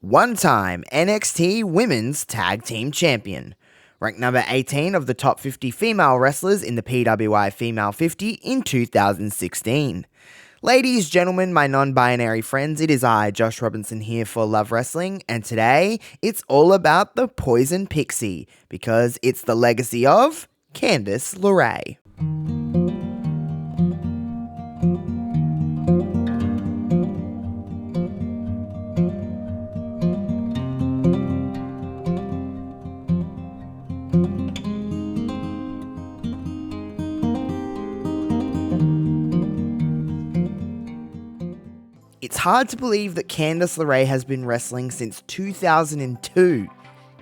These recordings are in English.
one-time NXT Women's Tag Team Champion. Ranked number 18 of the top 50 female wrestlers in the PWI Female 50 in 2016. Ladies, gentlemen, my non-binary friends, it is I, Josh Robinson, here for Love Wrestling, and today it's all about the Poison Pixie, because it's the legacy of Candice LeRae. It's hard to believe that Candice LeRae has been wrestling since 2002.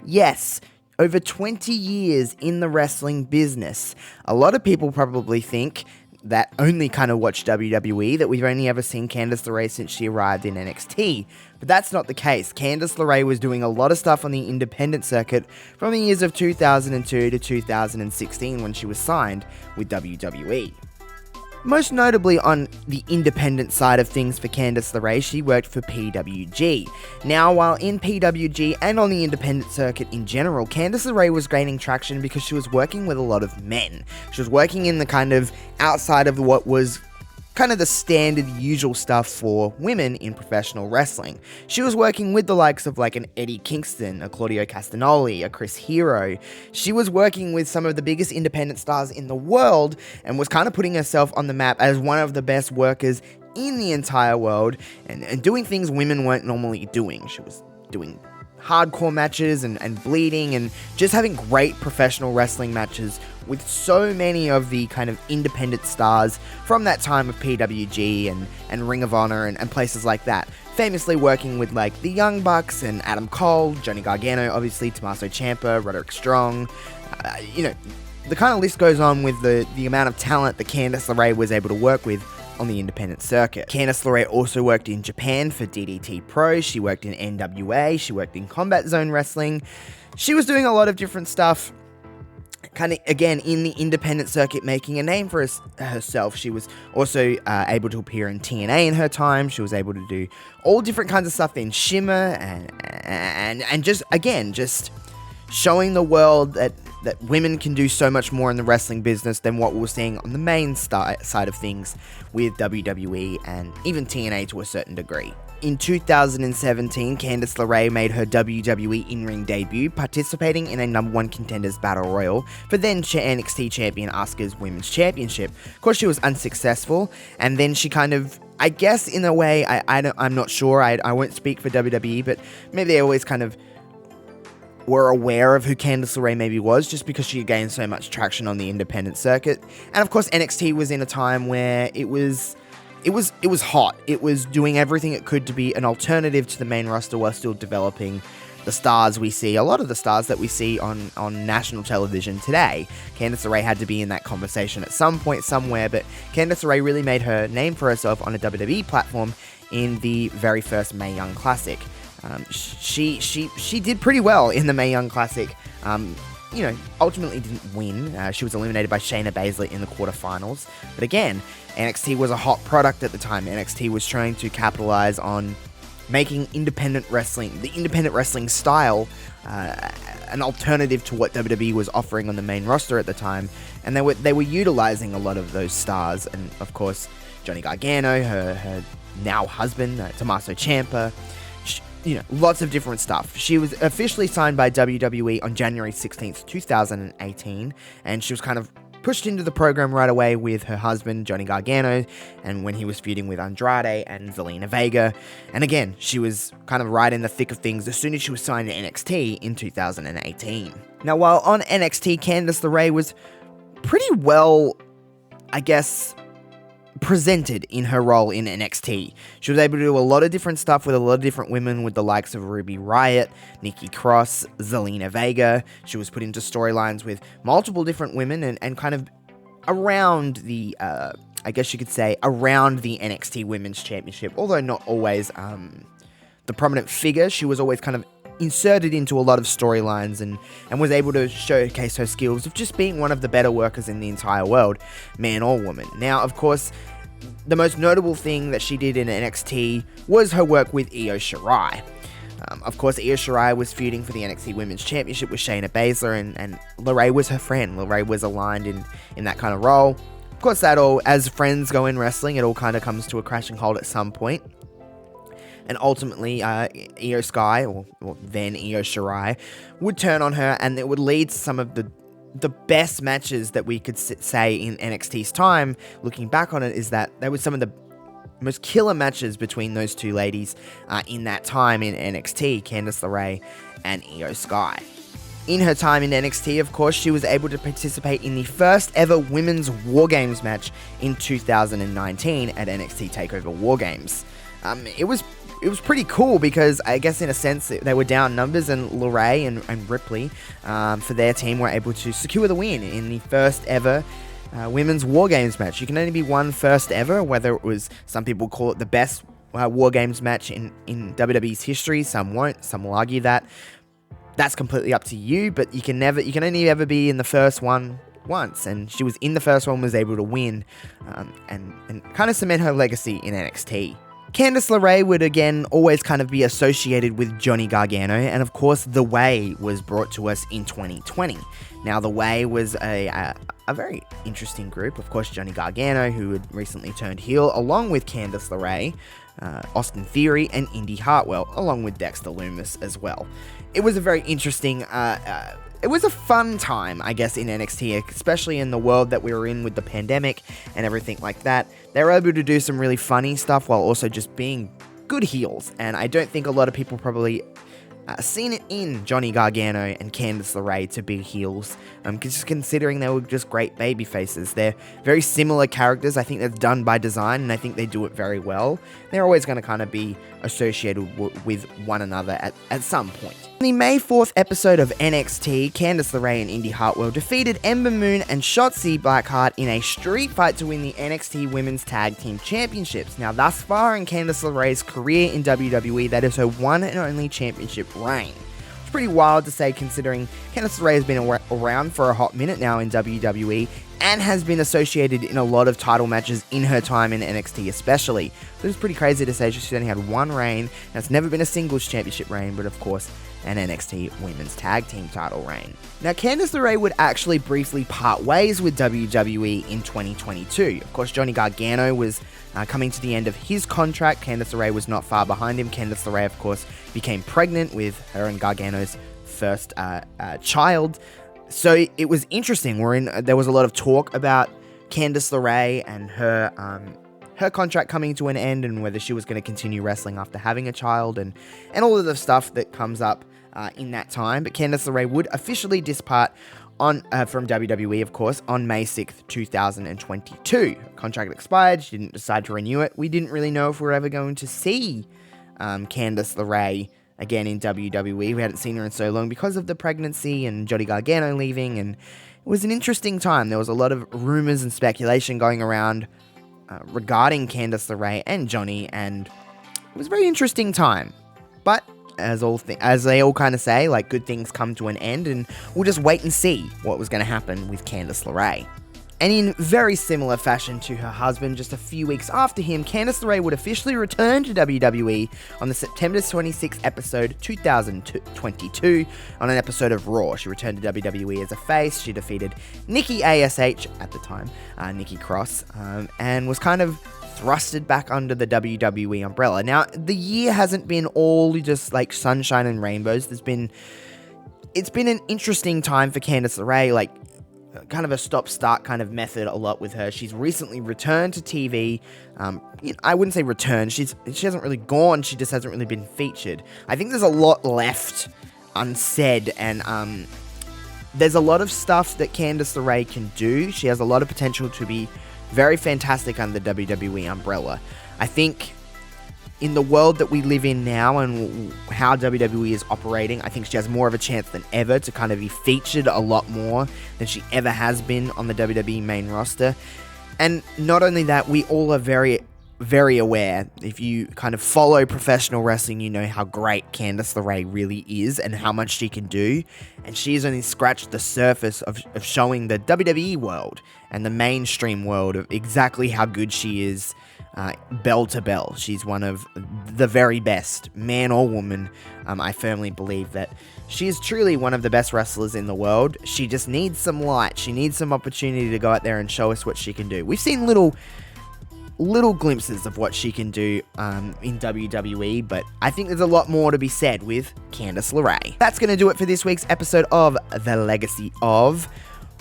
Yes, over 20 years in the wrestling business. A lot of people probably think that only kind of watch WWE, that we've only ever seen Candice LeRae since she arrived in NXT. But that's not the case. Candice LeRae was doing a lot of stuff on the independent circuit from the years of 2002 to 2016 when she was signed with WWE. Most notably on the independent side of things for Candice LeRae, she worked for PWG. Now, while in PWG and on the independent circuit in general, Candice LeRae was gaining traction because she was working with a lot of men. She was working in the kind of outside of what was kind of the standard usual stuff for women in professional wrestling. She was working with the likes of like an Eddie Kingston, a Claudio Castagnoli, a Chris Hero. She was working with some of the biggest independent stars in the world and was kind of putting herself on the map as one of the best workers in the entire world and doing things women weren't normally doing. She was doing hardcore matches and bleeding and just having great professional wrestling matches with so many of the kind of independent stars from that time of PWG and Ring of Honor and places like that. Famously working with like the Young Bucks and Adam Cole, Johnny Gargano, obviously, Tommaso Ciampa, Roderick Strong. The kind of list goes on with the amount of talent that Candice LeRae was able to work with on the independent circuit. Candice LeRae also worked in Japan for DDT Pro, she worked in NWA, she worked in Combat Zone Wrestling. She was doing a lot of different stuff, kind of, again, in the independent circuit, making a name for herself. She was also able to appear in TNA in her time. She was able to do all different kinds of stuff in Shimmer and just, again, just showing the world that women can do so much more in the wrestling business than what we were seeing on the main side of things with WWE and even TNA to a certain degree. In 2017, Candice LeRae made her WWE in-ring debut, participating in a number one contenders battle royal for then NXT champion Asuka's Women's Championship. Of course, she was unsuccessful, and then she kind of, I guess in a way, I'm not sure, I won't speak for WWE, but maybe they always kind of were aware of who Candice LeRae maybe was, just because she gained so much traction on the independent circuit. And of course, NXT was in a time where it was hot. It was doing everything it could to be an alternative to the main roster while still developing the stars we see, a lot of the stars that we see on national television today. Candice LeRae had to be in that conversation at some point somewhere, but Candice LeRae really made her name for herself on a WWE platform in the very first Mae Young Classic. She did pretty well in the Mae Young Classic. Ultimately didn't win. She was eliminated by Shayna Baszler in the quarterfinals. But again, NXT was a hot product at the time. NXT was trying to capitalize on making independent wrestling, the independent wrestling style, an alternative to what WWE was offering on the main roster at the time. And they were utilizing a lot of those stars. And of course, Johnny Gargano, her now husband, Tommaso Ciampa. Lots of different stuff. She was officially signed by WWE on January 16th, 2018, and she was kind of pushed into the program right away with her husband, Johnny Gargano, and when he was feuding with Andrade and Zelina Vega. And again, she was kind of right in the thick of things as soon as she was signed to NXT in 2018. Now, while on NXT, Candice LeRae was pretty well, I guess, presented in her role in NXT. She was able to do a lot of different stuff with a lot of different women, with the likes of Ruby Riott, Nikki Cross, Zelina Vega. She was put into storylines with multiple different women and kind of around the, I guess you could say, around the NXT Women's Championship, although not always the prominent figure. She was always kind of inserted into a lot of storylines and was able to showcase her skills of just being one of the better workers in the entire world, man or woman. Now, of course, the most notable thing that she did in NXT was her work with Io Shirai. Of course, Io Shirai was feuding for the NXT Women's Championship with Shayna Baszler, and LeRae was her friend. LeRae was aligned in that kind of role. Of course, that all, as friends go in wrestling, it all kind of comes to a crashing halt at some point. And ultimately, Io Sky, or then Io Shirai, would turn on her, and it would lead to some of the best matches that we could say in NXT's time. Looking back on it, is that there was some of the most killer matches between those two ladies in that time in NXT, Candice LeRae and Io Sky. In her time in NXT, of course, she was able to participate in the first ever women's War Games match in 2019 at NXT TakeOver War Games. It was pretty cool because I guess in a sense they were down numbers, and LeRae and Ripley for their team were able to secure the win in the first ever women's War Games match. You can only be one first ever, whether it was, some people call it the best War Games match in WWE's history, some won't, some will argue that. That's completely up to you, but you can only ever be in the first one once, and she was in the first one, was able to win, and kind of cement her legacy in NXT. Candice LeRae would again always kind of be associated with Johnny Gargano, and of course The Way was brought to us in 2020. Now The Way was a very interesting group. Of course, Johnny Gargano, who had recently turned heel, along with Candice LeRae, Austin Theory, and Indy Hartwell, along with Dexter Lumis as well. It was a very interesting, it was a fun time, I guess, in NXT, especially in the world that we were in with the pandemic and everything like that. They were able to do some really funny stuff while also just being good heels, and I don't think a lot of people probably seen it in Johnny Gargano and Candice LeRae to be heels, just considering they were just great baby faces. They're very similar characters. I think that's done by design, and I think they do it very well. They're always going to kind of be associated with one another at some point. In the May 4th episode of NXT, Candice LeRae and Indy Hartwell defeated Ember Moon and Shotzi Blackheart in a street fight to win the NXT Women's Tag Team Championships. Now, thus far in Candice LeRae's career in WWE, that is her one and only championship reign. It's pretty wild to say, considering Candice LeRae has been around for a hot minute now in WWE and has been associated in a lot of title matches in her time in NXT especially. So it's pretty crazy to say she's only had one reign, and it's never been a singles championship reign, but of course an NXT Women's Tag Team title reign. Now, Candice LeRae would actually briefly part ways with WWE in 2022. Of course, Johnny Gargano was coming to the end of his contract. Candice LeRae was not far behind him. Candice LeRae, of course, became pregnant with her and Gargano's first child. So it was interesting. There was a lot of talk about Candice LeRae and her contract coming to an end, and whether she was going to continue wrestling after having a child, and all of the stuff that comes up in that time. But Candice LeRae would officially depart from WWE, of course, on May 6th, 2022. Contract expired. She didn't decide to renew it. We didn't really know if we were ever going to see Candice LeRae again in WWE. We hadn't seen her in so long because of the pregnancy and Johnny Gargano leaving, and it was an interesting time. There was a lot of rumors and speculation going around regarding Candice LeRae and Johnny, and it was a very interesting time. But as they all kind of say, like, good things come to an end, and we'll just wait and see what was going to happen with Candice LeRae. And in very similar fashion to her husband, just a few weeks after him, Candice LeRae would officially return to WWE on the September 26th episode 2022 on an episode of Raw. She returned to WWE as a face. She defeated Nikki ASH at the time, Nikki Cross, and was kind of thrusted back under the WWE umbrella. Now, the year hasn't been all just like sunshine and rainbows. It's been an interesting time for Candice LeRae, like kind of a stop-start kind of method a lot with her. She's recently returned to TV. I wouldn't say returned. She hasn't really gone. She just hasn't really been featured. I think there's a lot left unsaid, and there's a lot of stuff that Candice LeRae can do. She has a lot of potential to be very fantastic under the WWE umbrella. I think in the world that we live in now and how WWE is operating, I think she has more of a chance than ever to kind of be featured a lot more than she ever has been on the WWE main roster. And not only that, we all are very, very aware. If you kind of follow professional wrestling, you know how great Candice LeRae really is and how much she can do. And she has only scratched the surface of showing the WWE world and the mainstream world of exactly how good she is. Bell to bell. She's one of the very best, man or woman, I firmly believe that she is truly one of the best wrestlers in the world. She just needs some light. She needs some opportunity to go out there and show us what she can do. We've seen little glimpses of what she can do in WWE, but I think there's a lot more to be said with Candice LeRae. That's going to do it for this week's episode of The Legacy of.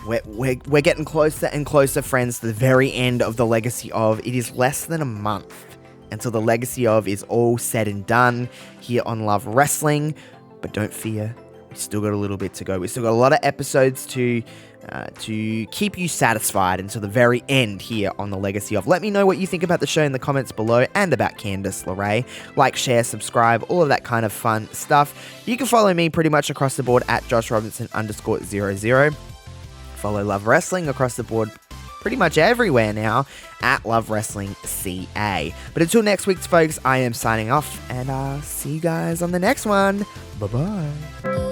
We're getting closer and closer, friends, to the very end of The Legacy of. It is less than a month until The Legacy of is all said and done here on Love Wrestling. But don't fear, we still got a little bit to go. We still got a lot of episodes to keep you satisfied until the very end here on The Legacy of. Let me know what you think about the show in the comments below and about Candice LeRae. Like, share, subscribe, all of that kind of fun stuff. You can follow me pretty much across the board at JoshRobinson_00. Follow Love Wrestling across the board pretty much everywhere now at Love Wrestling CA. But until next week, folks, I am signing off, and I'll see you guys on the next one. Bye-bye.